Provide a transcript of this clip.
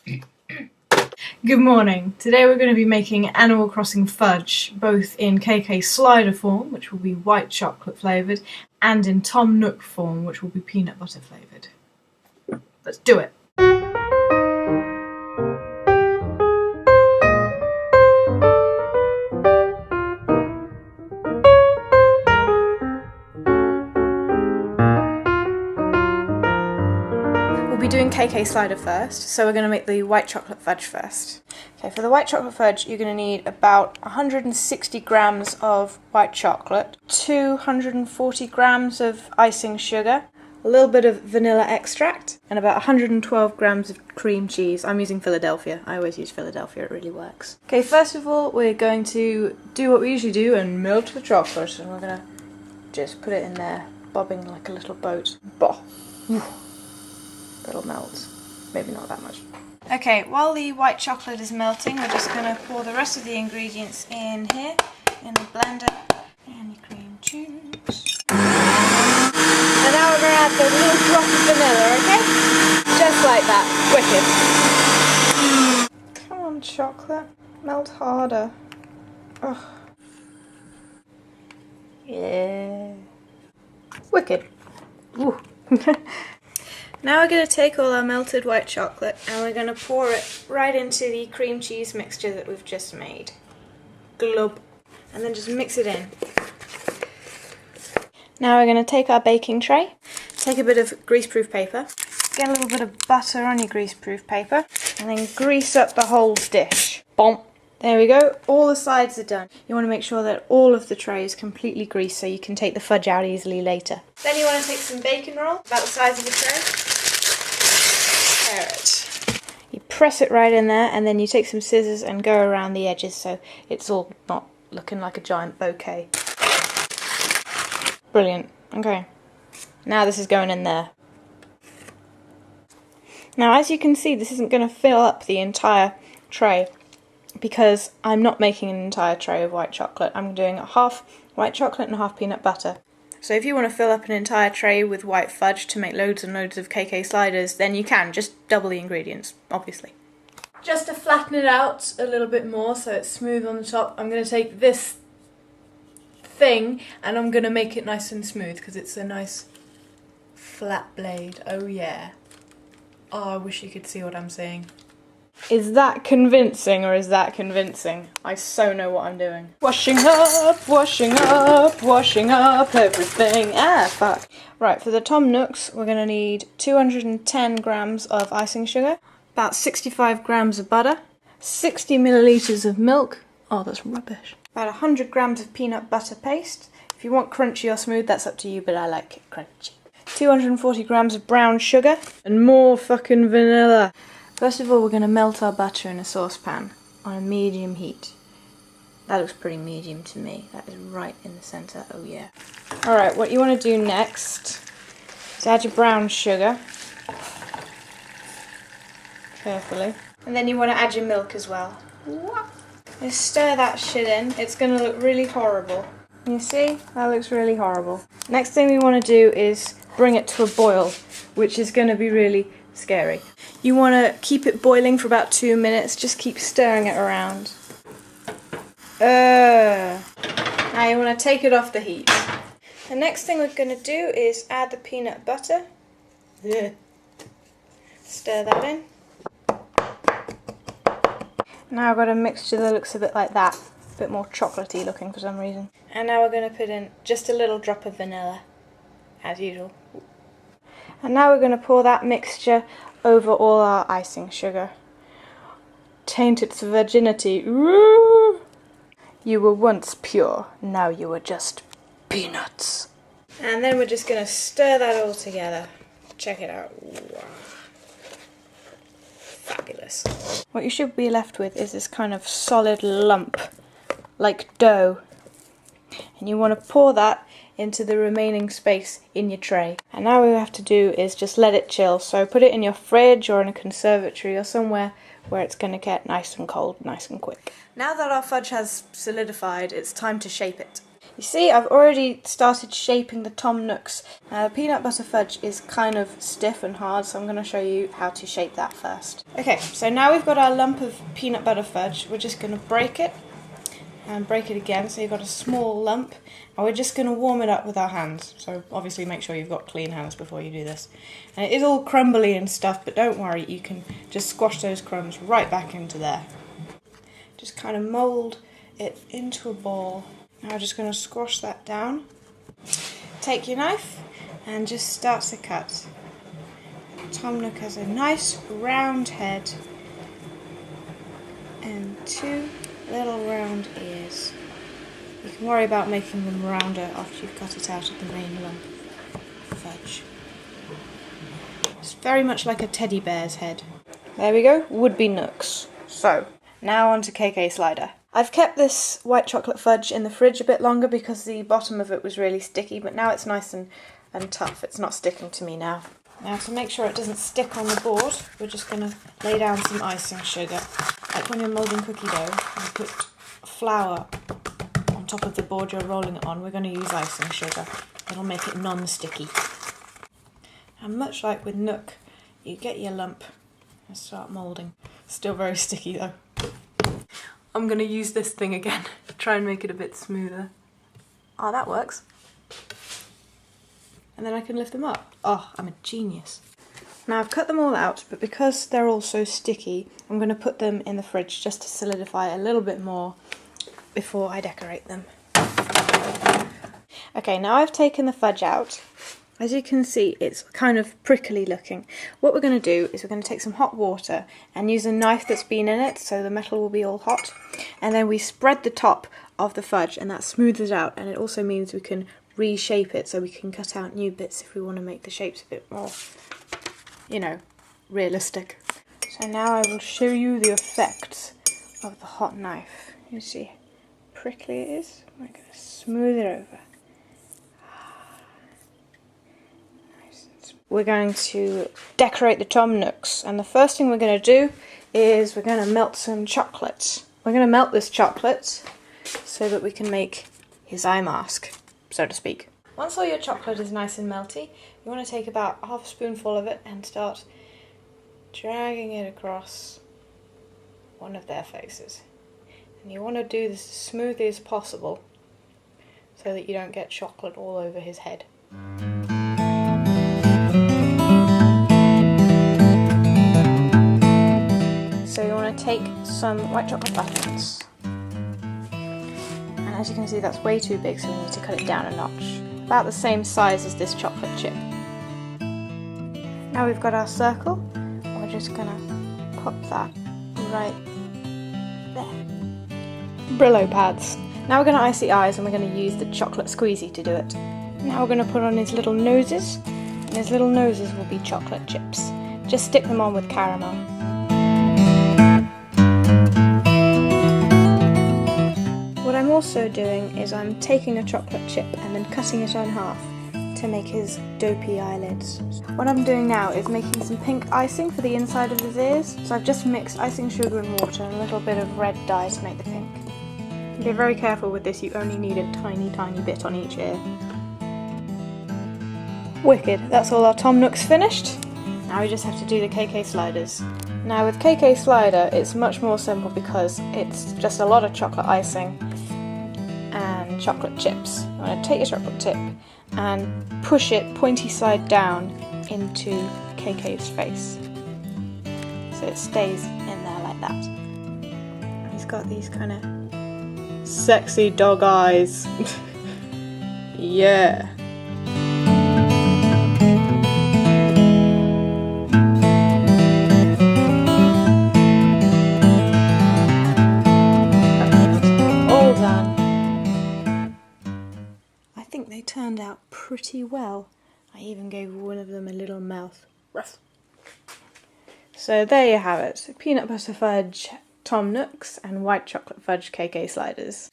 Good morning. Today we're going to be making Animal Crossing Fudge, both in KK Slider form, which will be white chocolate flavoured, and in Tom Nook form, which will be peanut butter flavoured. Let's do it! We'll be doing KK Slider first, so we're going to make the white chocolate fudge first. Okay, for the white chocolate fudge, you're going to need about 160 grams of white chocolate, 240 grams of icing sugar, a little bit of vanilla extract, and about 112 grams of cream cheese. I'm using Philadelphia. I always use Philadelphia, it really works. Okay, first of all, we're going to do what we usually do and melt the chocolate, and we're going to just put it in there, bobbing like a little boat. Bah! It'll melt. Maybe not that much. Okay, while the white chocolate is melting, we're just going to pour the rest of the ingredients in here, in the blender, and your cream cheese. And now we're going to add the little drop of vanilla, okay? Just like that. Wicked. Come on, chocolate. Melt harder. Ugh. Yeah. Wicked. Ooh. Now we're going to take all our melted white chocolate and we're going to pour it right into the cream cheese mixture that we've just made. Glub. And then just mix it in. Now we're going to take our baking tray, take a bit of greaseproof paper, get a little bit of butter on your greaseproof paper, and then grease up the whole dish. Bonk. There we go, all the sides are done. You want to make sure that all of the tray is completely greased so you can take the fudge out easily later. Then you want to take some bacon roll, about the size of a tray. It. You press it right in there and then you take some scissors and go around the edges so it's all not looking like a giant bouquet. Brilliant. Okay. Now this is going in there. Now as you can see, this isn't going to fill up the entire tray because I'm not making an entire tray of white chocolate. I'm doing half white chocolate and half peanut butter. So if you want to fill up an entire tray with white fudge to make loads and loads of KK sliders, then you can. Just double the ingredients, obviously. Just to flatten it out a little bit more so it's smooth on the top, I'm going to take this thing and I'm going to make it nice and smooth because it's a nice flat blade. Oh yeah. Oh, I wish you could see what I'm saying. Is that convincing or is that convincing? I so know what I'm doing. Washing up, washing up, washing up everything. Ah, fuck. Right, for the Tom Nooks, we're going to need 210 grams of icing sugar, about 65 grams of butter, 60 millilitres of milk. Oh, that's rubbish. About 100 grams of peanut butter paste. If you want crunchy or smooth, that's up to you, but I like it crunchy. 240 grams of brown sugar, and more fucking vanilla. First of all, we're going to melt our butter in a saucepan on a medium heat. That looks pretty medium to me. That is right in the centre. Oh yeah. Alright, what you want to do next is add your brown sugar. Carefully. And then you want to add your milk as well. What? Just stir that shit in. It's going to look really horrible. You see? That looks really horrible. Next thing we want to do is bring it to a boil, which is going to be really scary. You want to keep it boiling for about 2 minutes, just keep stirring it around. Now you want to take it off the heat. The next thing we're going to do is add the peanut butter. Stir that in. Now I've got a mixture that looks a bit like that, a bit more chocolatey looking for some reason. And now we're going to put in just a little drop of vanilla, as usual. And now we're going to pour that mixture over all our icing sugar. Taint its virginity. Ooh. You were once pure, now you are just peanuts. And then we're just going to stir that all together. Check it out. Wow. Fabulous. What you should be left with is this kind of solid lump, like dough. And you want to pour that into the remaining space in your tray. And now what we have to do is just let it chill. So put it in your fridge or in a conservatory or somewhere where it's going to get nice and cold, nice and quick. Now that our fudge has solidified, it's time to shape it. You see, I've already started shaping the Tom Nooks. The peanut butter fudge is kind of stiff and hard, so I'm going to show you how to shape that first. Okay, so now we've got our lump of peanut butter fudge. We're just going to break it and break it again, so you've got a small lump, and we're just going to warm it up with our hands. So obviously make sure you've got clean hands before you do this. And it is all crumbly and stuff, but don't worry, you can just squash those crumbs right back into there. Just kind of mould it into a ball. Now we're just going to squash that down. Take your knife and just start to cut. Tom Nook has a nice round head and 2 little round ears. You can worry about making them rounder after you've cut it out of the main lump of fudge. It's very much like a teddy bear's head. There we go, would-be nooks. So, now on to KK Slider. I've kept this white chocolate fudge in the fridge a bit longer because the bottom of it was really sticky, but now it's nice and tough. It's not sticking to me now. Now to make sure it doesn't stick on the board, we're just going to lay down some icing sugar. Like when you're moulding cookie dough, you put flour on top of the board you're rolling it on, we're going to use icing sugar. It'll make it non-sticky. And much like with Nook, you get your lump and start moulding. Still very sticky though. I'm going to use this thing again to try and make it a bit smoother. Oh, that works. And then I can lift them up. Oh, I'm a genius. Now I've cut them all out, but because they're all so sticky, I'm going to put them in the fridge just to solidify a little bit more before I decorate them. Okay, now I've taken the fudge out. As you can see, it's kind of prickly looking. What we're going to do is we're going to take some hot water and use a knife that's been in it, so the metal will be all hot. And then we spread the top of the fudge, and that smooths it out. And it also means we can reshape it, so we can cut out new bits if we want to make the shapes a bit more, you know, realistic. So now I will show you the effects of the hot knife. You see how prickly it is? We're going to smooth it over. We're going to decorate the Tom Nooks, and the first thing we're going to do is we're going to melt some chocolate. We're going to melt this chocolate so that we can make his eye mask, so to speak. Once all your chocolate is nice and melty, you want to take about half a spoonful of it and start dragging it across one of their faces. And you want to do this as smoothly as possible so that you don't get chocolate all over his head. So you want to take some white chocolate buttons, and as you can see that's way too big, so we need to cut it down a notch, about the same size as this chocolate chip. Now we've got our circle, we're just going to pop that right there. Brillo pads. Now we're going to ice the eyes, and we're going to use the chocolate squeezy to do it. Now we're going to put on his little noses, and his little noses will be chocolate chips. Just stick them on with caramel. What I'm also doing is I'm taking a chocolate chip and then cutting it in half to make his dopey eyelids. What I'm doing now is making some pink icing for the inside of his ears. So I've just mixed icing sugar and water and a little bit of red dye to make the pink. Be very careful with this, you only need a tiny bit on each ear. Wicked, that's all our Tom Nooks finished. Now we just have to do the KK Sliders. Now with KK Slider it's much more simple because it's just a lot of chocolate icing and chocolate chips. I'm going to take your chocolate tip and push it pointy side down into KK's face. So it stays in there like that. He's got these kind of sexy dog eyes. Yeah. They turned out pretty well. I even gave one of them a little mouth. Ruff. So there you have it. Peanut butter fudge Tom Nooks and white chocolate fudge KK Sliders.